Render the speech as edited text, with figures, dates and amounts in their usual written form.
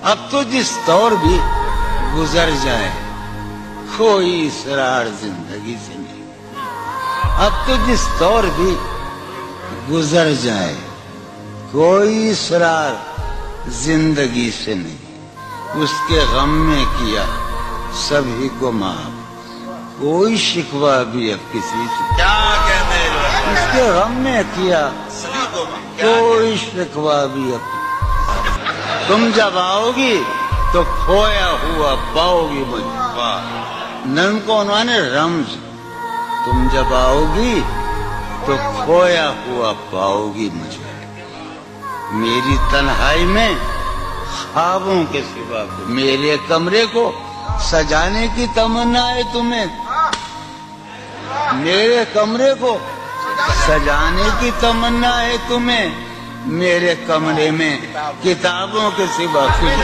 अब तो जिस दौर भी गुजर जाए कोई इसरार जिंदगी से नहीं। अब तो जिस दौर भी गुजर जाए कोई इसरार जिंदगी से नहीं। उसके गम में किया सभी को माफ, कोई शिकवा भी अब किसी से। क्या कहते हैं? उसके गम में किया सभी को कोई शिकवा भी अब। तुम जब आओगी तो खोया हुआ पाओगी मुझे। नन को उन्होंने रम्ज, तुम जब आओगी तो खोया हुआ पाओगी मुझे। मेरी तन्हाई में ख्वाबों के सिवा को, मेरे कमरे को सजाने की तमन्ना है तुम्हें। मेरे कमरे को सजाने की तमन्ना है तुम्हें। मेरे कमरे में किताबों के सिवा कुछ